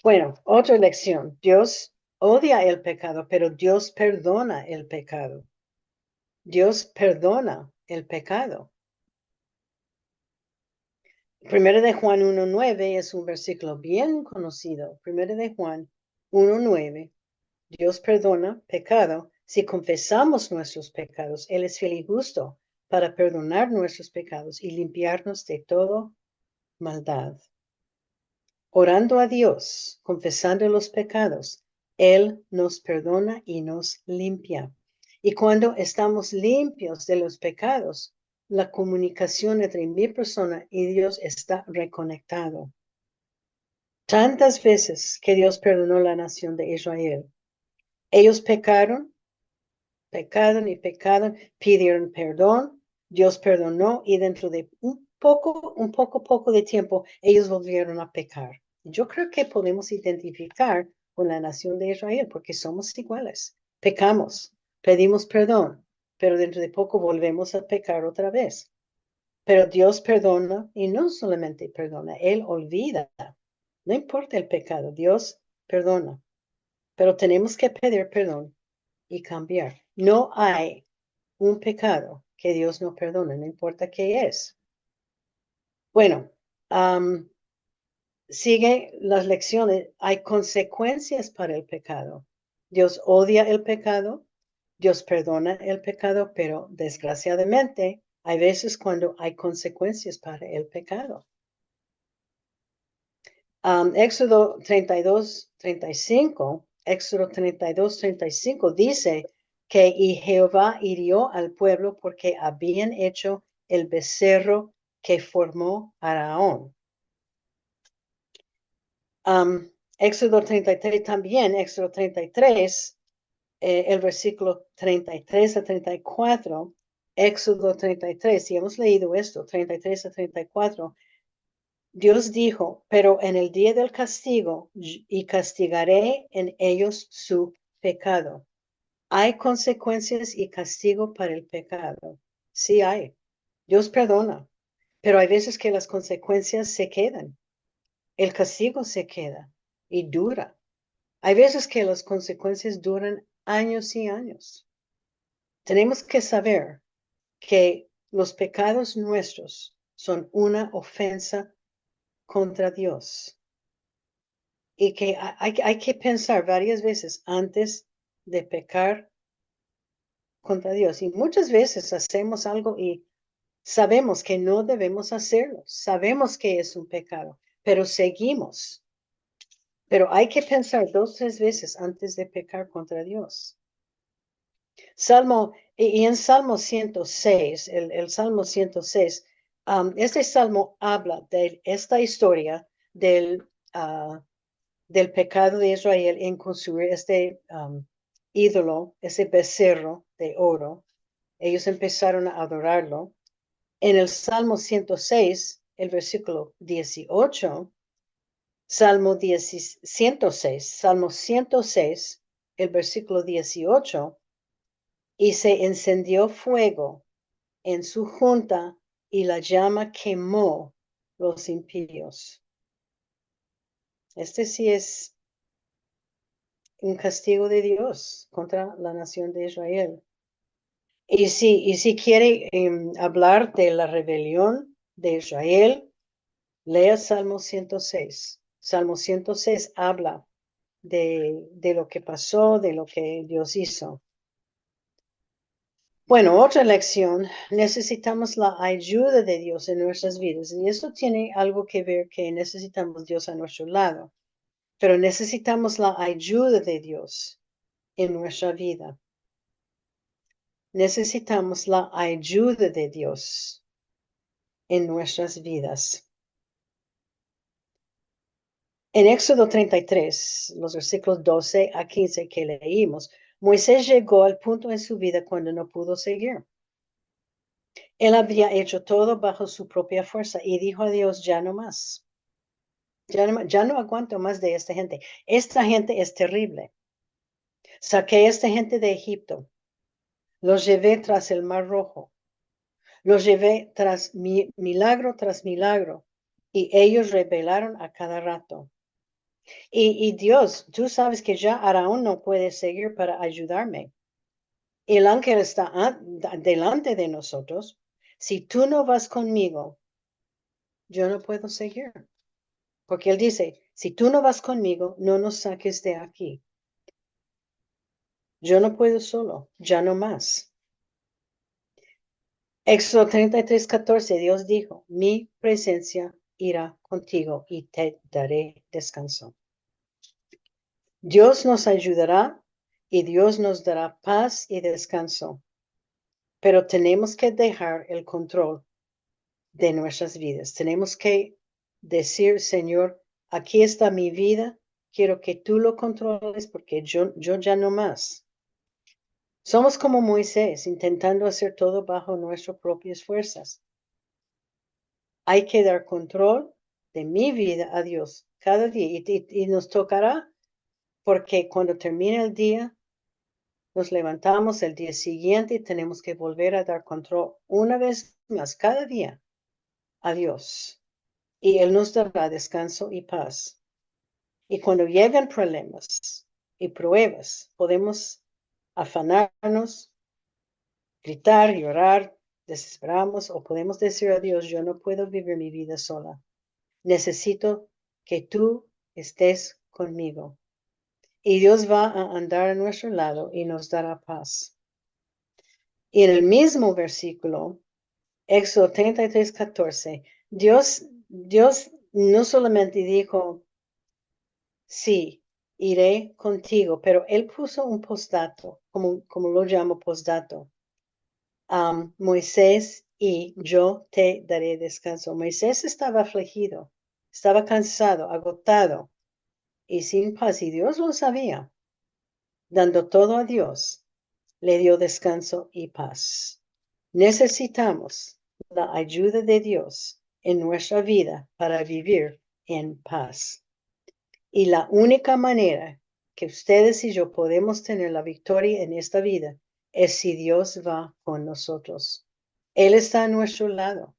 Speaker 1: Bueno, otra lección. Dios odia el pecado, pero Dios perdona el pecado. Dios perdona el pecado. Primero de Juan 1:9 es un versículo bien conocido. Primero de Juan 1:9. Dios perdona pecado si confesamos nuestros pecados. Él es fiel y justo para perdonar nuestros pecados y limpiarnos de toda maldad. Orando a Dios, confesando los pecados, Él nos perdona y nos limpia. Y cuando estamos limpios de los pecados, la comunicación entre mi persona y Dios está reconectado. Tantas veces que Dios perdonó la nación de Israel. Ellos pecaron y pecaron, pidieron perdón, Dios perdonó y dentro de un poco de tiempo, ellos volvieron a pecar. Yo creo que podemos identificar con la nación de Israel porque somos iguales. Pecamos, pedimos perdón, pero dentro de poco volvemos a pecar otra vez. Pero Dios perdona y no solamente perdona, Él olvida. No importa el pecado, Dios perdona. Pero tenemos que pedir perdón y cambiar. No hay un pecado que Dios no perdona, no importa qué es. Bueno, sigue las lecciones. Hay consecuencias para el pecado. Dios odia el pecado, Dios perdona el pecado, pero desgraciadamente hay veces cuando hay consecuencias para el pecado. Éxodo 32, 35, Éxodo 32, 35 dice que y Jehová hirió al pueblo porque habían hecho el becerro que formó Araón. Éxodo 33 también, Éxodo 33, el versículo 33 a 34, Éxodo 33, si hemos leído esto, 33 a 34, Dios dijo, pero en el día del castigo y castigaré en ellos su pecado. Hay consecuencias y castigo para el pecado. Sí hay. Dios perdona, pero hay veces que las consecuencias se quedan. El castigo se queda y dura. Hay veces que las consecuencias duran años y años. Tenemos que saber que los pecados nuestros son una ofensa contra Dios y que hay que pensar varias veces antes de pecar contra Dios. Y muchas veces hacemos algo y sabemos que no debemos hacerlo, sabemos que es un pecado, pero seguimos. Pero hay que pensar 2, 3 veces antes de pecar contra Dios. Y en Salmo 106, el Salmo 106, este salmo habla de esta historia del pecado de Israel en construir este ídolo, ese becerro de oro. Ellos empezaron a adorarlo. En el Salmo 106, el versículo 18, Salmo 106, el versículo 18, y se encendió fuego en su junta y la llama quemó los impíos. Este sí es un castigo de Dios contra la nación de Israel. Y si quiere hablar de la rebelión de Israel, lea Salmo 106. Salmo 106 habla de lo que pasó, de lo que Dios hizo. Bueno, otra lección, necesitamos la ayuda de Dios en nuestras vidas. Y eso tiene algo que ver que necesitamos Dios a nuestro lado, pero necesitamos la ayuda de Dios en nuestra vida. Necesitamos la ayuda de Dios en nuestras vidas. En Éxodo 33, los versículos 12 a 15 que leímos, Moisés llegó al punto en su vida cuando no pudo seguir. Él había hecho todo bajo su propia fuerza y dijo a Dios, ya no más. Ya no aguanto más de esta gente. Esta gente es terrible. Saqué a esta gente de Egipto. Los llevé tras el Mar Rojo. Los llevé milagro tras milagro. Y ellos rebelaron a cada rato. Y Dios, tú sabes que ya Araón no puede seguir para ayudarme. El ángel está delante de nosotros. Si tú no vas conmigo, yo no puedo seguir. Porque él dice, si tú no vas conmigo, no nos saques de aquí. Yo no puedo solo, ya no más. Éxodo 33, 14, Dios dijo, mi presencia irá contigo y te daré descanso. Dios nos ayudará y Dios nos dará paz y descanso. Pero tenemos que dejar el control de nuestras vidas. Tenemos que decir, Señor, aquí está mi vida, quiero que tú lo controles porque yo ya no más. Somos como Moisés, intentando hacer todo bajo nuestras propias fuerzas. Hay que dar control de mi vida a Dios cada día y nos tocará porque cuando termine el día, nos levantamos el día siguiente y tenemos que volver a dar control una vez más cada día a Dios. Y Él nos dará descanso y paz. Y cuando llegan problemas y pruebas, podemos afanarnos, gritar, llorar, desesperamos o podemos decir a Dios, yo no puedo vivir mi vida sola. Necesito que tú estés conmigo. Y Dios va a andar a nuestro lado y nos dará paz. Y en el mismo versículo, Éxodo 33:14, Dios no solamente dijo, sí, iré contigo, pero él puso un postdato, como lo llamo postdato. Moisés y yo te daré descanso. Moisés estaba afligido, estaba cansado, agotado y sin paz, y Dios lo sabía. Dando todo a Dios, le dio descanso y paz. Necesitamos la ayuda de Dios en nuestra vida para vivir en paz. Y la única manera que ustedes y yo podemos tener la victoria en esta vida es si Dios va con nosotros. Él está a nuestro lado.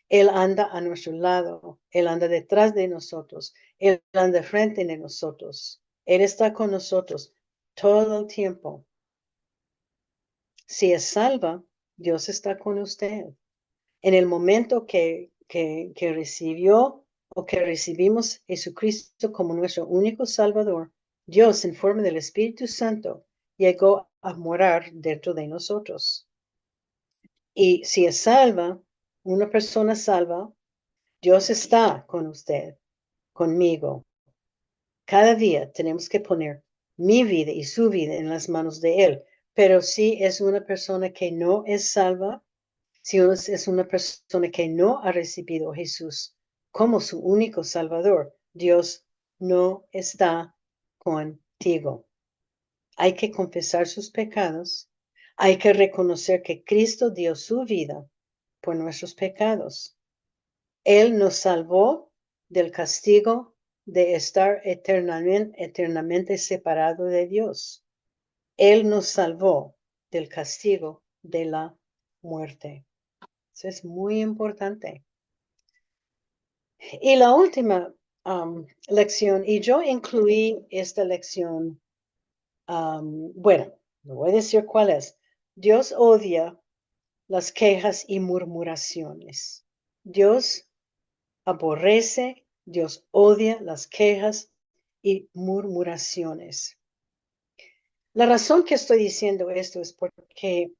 Speaker 1: Él anda a nuestro lado. Él anda detrás de nosotros. Él anda frente de nosotros. Él está con nosotros todo el tiempo. Si es salva, Dios está con usted. En el momento que recibió o que recibimos Jesucristo como nuestro único Salvador, Dios en forma del Espíritu Santo llegó a morar dentro de nosotros. Y si es salva, una persona salva, Dios está con usted, conmigo. Cada día tenemos que poner mi vida y su vida en las manos de Él. Pero si es una persona que no es salva, si es una persona que no ha recibido a Jesús como su único Salvador, Dios no está contigo. Hay que confesar sus pecados. Hay que reconocer que Cristo dio su vida por nuestros pecados. Él nos salvó del castigo de estar eternamente separado de Dios. Él nos salvó del castigo de la muerte. Eso es muy importante. Y la última lección, y yo incluí esta lección, bueno, no voy a decir cuál es. Dios odia las quejas y murmuraciones. Dios aborrece, Dios odia las quejas y murmuraciones. La razón que estoy diciendo esto es porque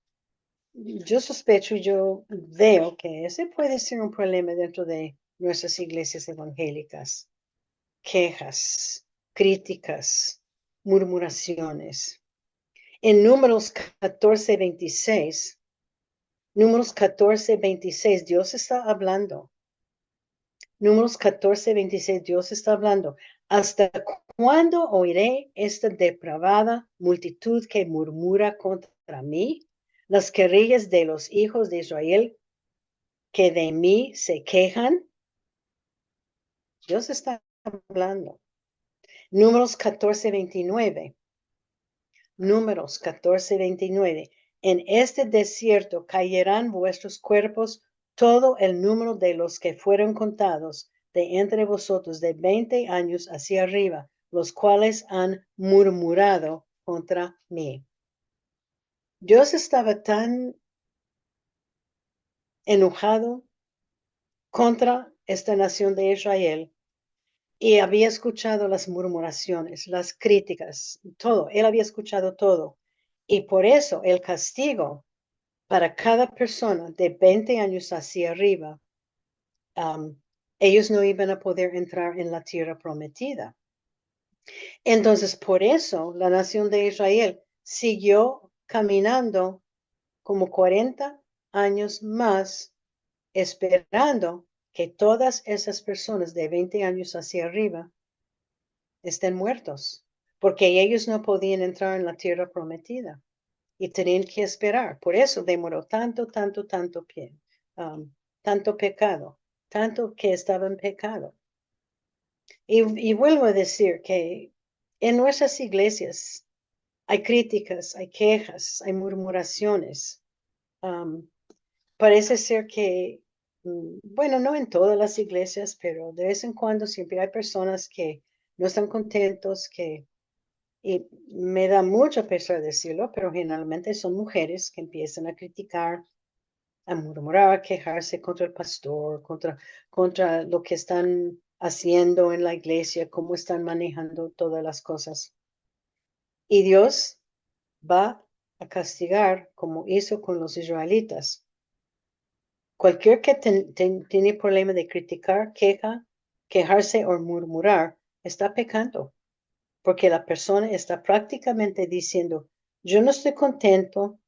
Speaker 1: yo sospecho, yo veo que ese puede ser un problema dentro de nuestras iglesias evangélicas. Quejas, críticas, murmuraciones. En Números 14:26, Dios está hablando. Números 14:26, Dios está hablando. ¿Hasta cuándo oiré esta depravada multitud que murmura contra mí? Las querellas de los hijos de Israel que de mí se quejan. Dios está hablando. Números 14:29. Números 14:29. En este desierto caerán vuestros cuerpos todo el número de los que fueron contados de entre vosotros de 20 años hacia arriba, los cuales han murmurado contra mí. Dios estaba tan enojado contra esta nación de Israel y había escuchado las murmuraciones, las críticas, todo. Él había escuchado todo. Y por eso el castigo para cada persona de 20 años hacia arriba, ellos no iban a poder entrar en la tierra prometida. Entonces, por eso la nación de Israel siguió caminando como 40 años más, esperando que todas esas personas de 20 años hacia arriba estén muertos, porque ellos no podían entrar en la tierra prometida y tenían que esperar. Por eso demoró tanto pecado, tanto que estaba en pecado. Y vuelvo a decir que en nuestras iglesias hay críticas, hay quejas, hay murmuraciones. Parece ser que, bueno, no en todas las iglesias, pero de vez en cuando siempre hay personas que no están contentos, y me da mucho pesar decirlo, pero generalmente son mujeres que empiezan a criticar a murmurar, a quejarse contra el pastor, contra lo que están haciendo en la iglesia, cómo están manejando todas las cosas. Y Dios va a castigar como hizo con los israelitas. Cualquier que tiene problema de criticar, quejarse o murmurar, está pecando, porque la persona está prácticamente diciendo, yo no estoy contento,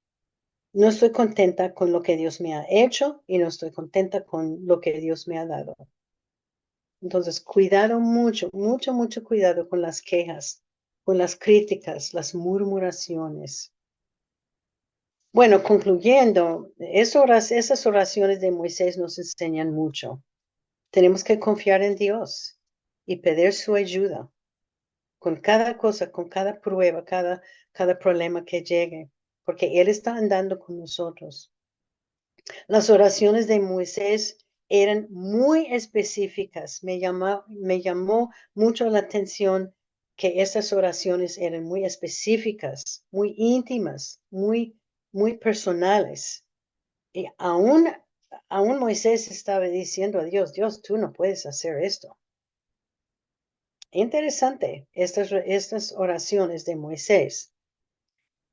Speaker 1: no estoy contenta con lo que Dios me ha hecho y no estoy contenta con lo que Dios me ha dado. Entonces, cuidado mucho, mucho, mucho cuidado con las quejas, con las críticas, las murmuraciones. Bueno, concluyendo, esas oraciones de Moisés nos enseñan mucho. Tenemos que confiar en Dios y pedir su ayuda con cada cosa, con cada prueba, cada problema que llegue, porque Él está andando con nosotros. Las oraciones de Moisés eran muy específicas. Me llamó mucho la atención que esas oraciones eran muy específicas, muy íntimas, muy personales. Y aún Moisés estaba diciendo a Dios, Dios, tú no puedes hacer esto. Interesante estas oraciones de Moisés.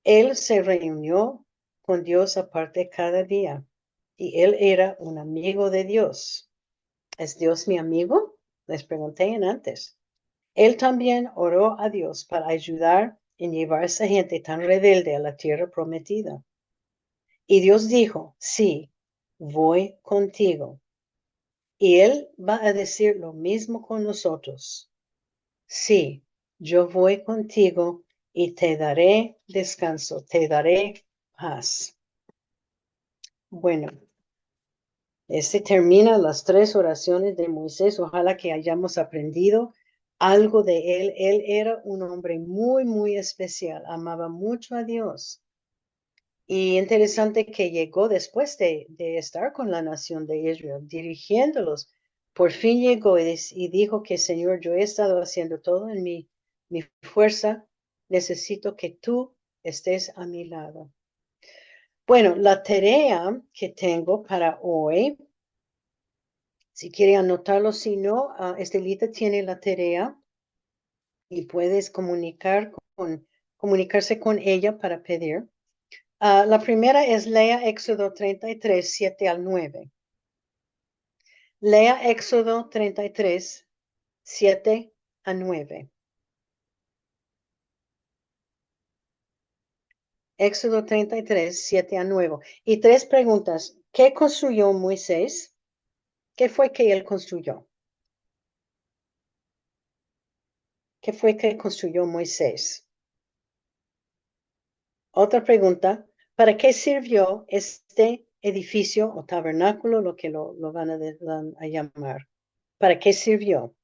Speaker 1: Él se reunió con Dios aparte cada día y él era un amigo de Dios. ¿Es Dios mi amigo? Les pregunté en antes. Él también oró a Dios para ayudar en llevar a esa gente tan rebelde a la tierra prometida. Y Dios dijo, sí, voy contigo. Y Él va a decir lo mismo con nosotros. Sí, yo voy contigo y te daré descanso, te daré paz. Bueno, este termina las 3 oraciones de Moisés. Ojalá que hayamos aprendido algo de él. Él era un hombre muy, muy especial. Amaba mucho a Dios. Y interesante que llegó después de estar con la nación de Israel, dirigiéndolos. Por fin llegó y dijo que, Señor, yo he estado haciendo todo en mi fuerza. Necesito que tú estés a mi lado. Bueno, la tarea que tengo para hoy, si quiere anotarlo, si no, Estelita tiene la tarea y puedes comunicarse con ella para pedir. La primera es lea Éxodo 33, 7 al 9. Lea Éxodo 33, 7 a 9. Éxodo 33, 7 a 9. Y 3 preguntas. ¿Qué construyó Moisés? ¿Qué fue que él construyó? ¿Qué fue que construyó Moisés? Otra pregunta. ¿Para qué sirvió este edificio o tabernáculo, lo que lo van a llamar? ¿Para qué sirvió?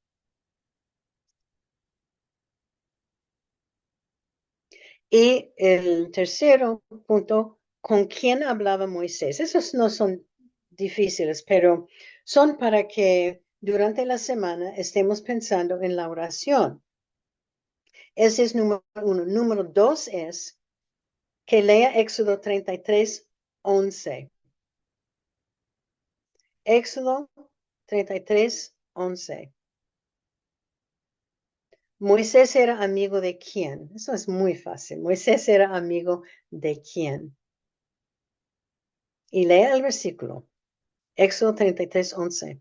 Speaker 1: Y el tercero punto, ¿con quién hablaba Moisés? Esos no son difíciles, pero son para que durante la semana estemos pensando en la oración. Ese es número 1. Número 2 es que lea Éxodo 33, 11. Éxodo 33, 11. Moisés era amigo de quién? Eso es muy fácil. Moisés era amigo de quién. Y lea el versículo. Éxodo 33, 11.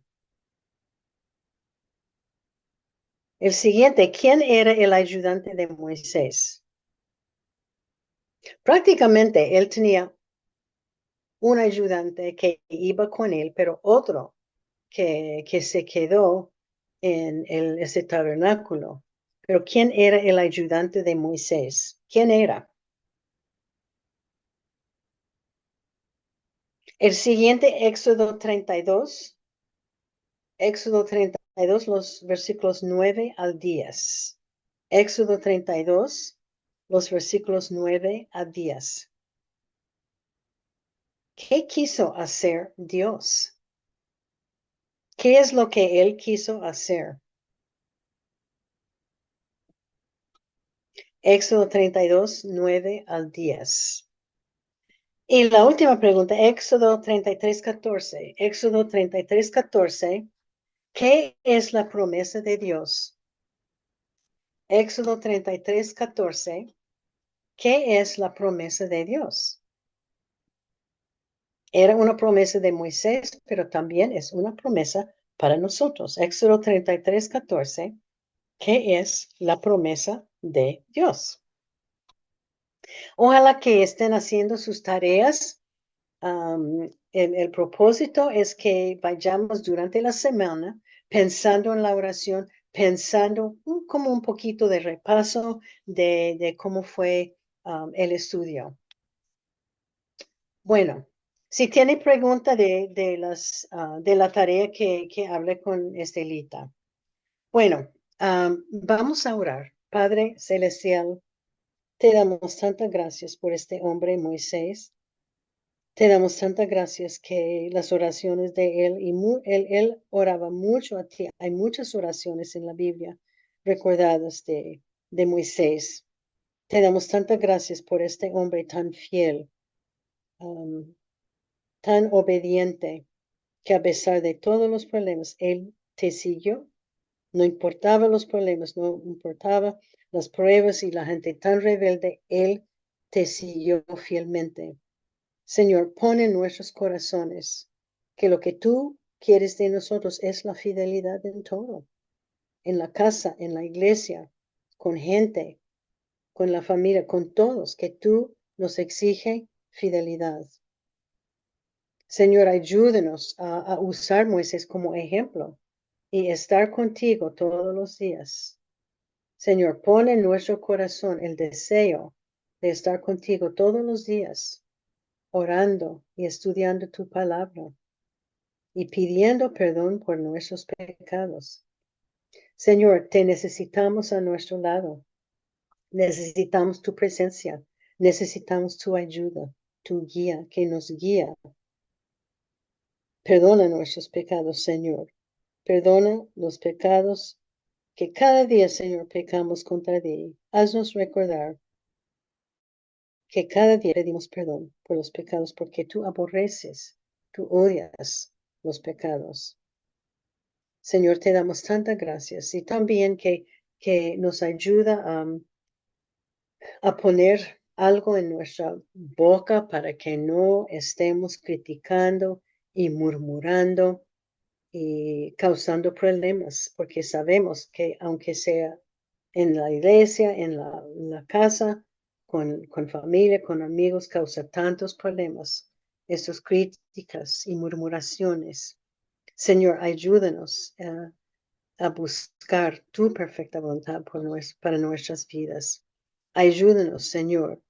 Speaker 1: El siguiente, ¿quién era el ayudante de Moisés? Prácticamente él tenía un ayudante que iba con él, pero otro que se quedó en ese tabernáculo. Pero ¿quién era el ayudante de Moisés? ¿Quién era? El siguiente, Éxodo 32. Éxodo 32, los versículos 9 al 10. Éxodo 32, los versículos 9 a 10. ¿Qué quiso hacer Dios? ¿Qué es lo que Él quiso hacer? Éxodo 32, 9 al 10. Y la última pregunta, Éxodo 33:14. Éxodo 33:14. ¿Qué es la promesa de Dios? Éxodo 33:14. ¿Qué es la promesa de Dios? Era una promesa de Moisés, pero también es una promesa para nosotros. Éxodo 33:14. ¿Qué es la promesa de Dios? Ojalá que estén haciendo sus tareas. El propósito es que vayamos durante la semana pensando en la oración, pensando como un poquito de repaso de cómo fue el estudio. Bueno, si tiene pregunta de la tarea que hablé con Estelita. Bueno, vamos a orar. Padre Celestial, te damos tantas gracias por este hombre, Moisés. Te damos tantas gracias que las oraciones de él, él oraba mucho a ti. Hay muchas oraciones en la Biblia recordadas de Moisés. Te damos tantas gracias por este hombre tan fiel, um, tan obediente, que a pesar de todos los problemas, él te siguió. No importaba los problemas, no importaba las pruebas y la gente tan rebelde, él te siguió fielmente. Señor, pon en nuestros corazones que lo que tú quieres de nosotros es la fidelidad en todo, en la casa, en la iglesia, con gente, con la familia, con todos, que tú nos exige fidelidad. Señor, ayúdenos a usar Moisés como ejemplo y estar contigo todos los días. Señor, pon en nuestro corazón el deseo de estar contigo todos los días, orando y estudiando tu palabra y pidiendo perdón por nuestros pecados. Señor, te necesitamos a nuestro lado. Necesitamos tu presencia. Necesitamos tu ayuda, tu guía que nos guía. Perdona nuestros pecados, Señor. Perdona los pecados que cada día, Señor, pecamos contra ti. Haznos recordar que cada día pedimos perdón por los pecados porque tú aborreces, tú odias los pecados. Señor, te damos tantas gracias y también que nos ayuda a poner algo en nuestra boca para que no estemos criticando y murmurando y causando problemas, porque sabemos que aunque sea en la iglesia, en la casa, con familia, con amigos, causa tantos problemas, estas críticas y murmuraciones. Señor, ayúdanos a buscar tu perfecta voluntad para nuestras vidas. Ayúdanos, Señor,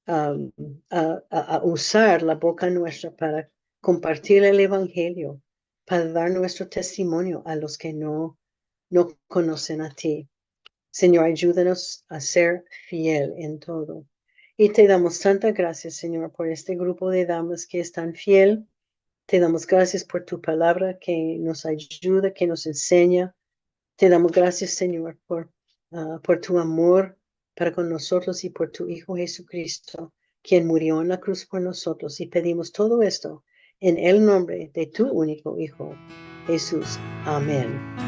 Speaker 1: a usar la boca nuestra para compartir el Evangelio, para dar nuestro testimonio a los que no conocen a ti. Señor, ayúdanos a ser fiel en todo. Y te damos tantas gracias, Señor, por este grupo de damas que es tan fiel. Te damos gracias por tu palabra que nos ayuda, que nos enseña. Te damos gracias, Señor, por tu amor para con nosotros y por tu Hijo Jesucristo, quien murió en la cruz por nosotros. Y pedimos todo esto en el nombre de tu único Hijo, Jesús. Amén.